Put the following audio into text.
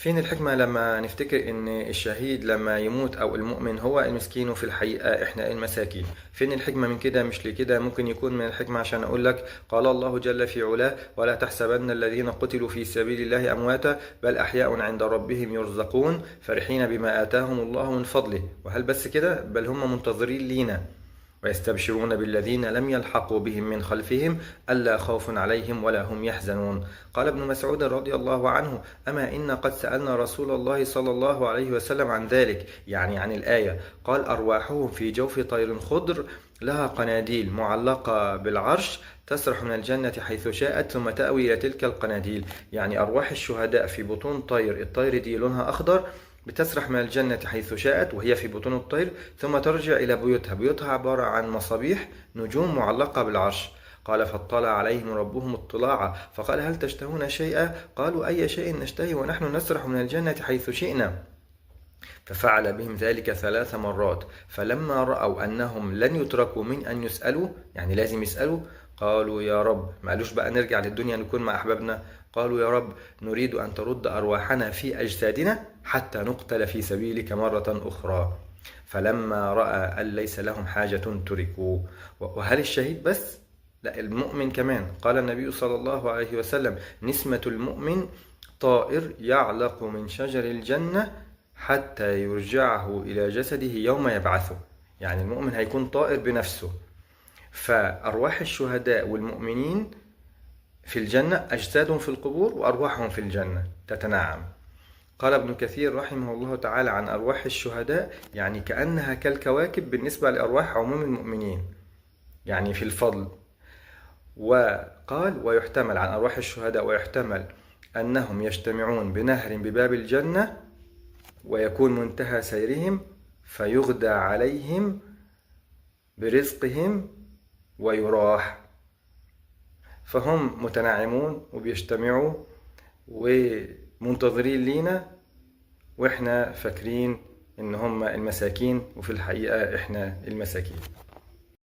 فين الحكمة لما نفتكر إن الشهيد لما يموت أو المؤمن هو المسكين وفي الحقيقة إحنا المساكين؟ فين الحكمة من كده؟ مش لكده ممكن يكون من الحكمة عشان أقول لك قال الله جل في علاه: ولا تحسبن الذين قتلوا في سبيل الله أمواتا بل أحياء عند ربهم يرزقون فرحين بما آتاهم الله من فضله. وهل بس كده؟ بل هم منتظرين لينا. ويستبشرون بالذين لم يلحقوا بهم من خلفهم ألا خوف عليهم ولا هم يحزنون. قال ابن مسعود رضي الله عنه: أما إن قد سألنا رسول الله صلى الله عليه وسلم عن ذلك، يعني عن الآية. قال: أرواحهم في جوف طير خضر لها قناديل معلقة بالعرش تسرح من الجنة حيث شاءت ثم تأوي إلى تلك القناديل. يعني أرواح الشهداء في بطون طير، الطير دي لونها أخضر، بتسرح من الجنة حيث شاءت وهي في بطون الطير ثم ترجع إلى بيوتها. بيوتها عبارة عن مصابيح نجوم معلقة بالعرش. قال: فاطلع عليهم ربهم اطلاعا فقال: هل تشتهون شيئا؟ قالوا: أي شيء نشتهي ونحن نسرح من الجنة حيث شئنا. ففعل بهم ذلك 3 مرات، فلما رأوا أنهم لن يتركوا من أن يسألوا، يعني لازم يسألوا، قالوا: يا رب، ما قالوش بقى نرجع للدنيا نكون مع أحبابنا، قالوا: يا رب، نريد أن ترد أرواحنا في أجسادنا حتى نقتل في سبيلك مرة أخرى. فلما رأى أن ليس لهم حاجة تركوا. وهل الشهيد بس؟ لا، المؤمن كمان. قال النبي صلى الله عليه وسلم: نسمة المؤمن طائر يعلق من شجر الجنة حتى يرجعه إلى جسده يوم يبعثه. يعني المؤمن هيكون طائر بنفسه. فأرواح الشهداء والمؤمنين في الجنة، أجسادهم في القبور وأرواحهم في الجنة تتناعم. قال ابن كثير رحمه الله تعالى عن أرواح الشهداء: يعني كأنها كالكواكب بالنسبة لأرواح عموم المؤمنين، يعني في الفضل. وقال: ويحتمل عن أرواح الشهداء، ويحتمل أنهم يجتمعون بنهر بباب الجنة ويكون منتهى سيرهم فيغدى عليهم برزقهم ويراح. فهم متناعمون وبيجتمعوا ومنتظرين لينا، وإحنا فاكرين إن هم المساكين وفي الحقيقة إحنا المساكين.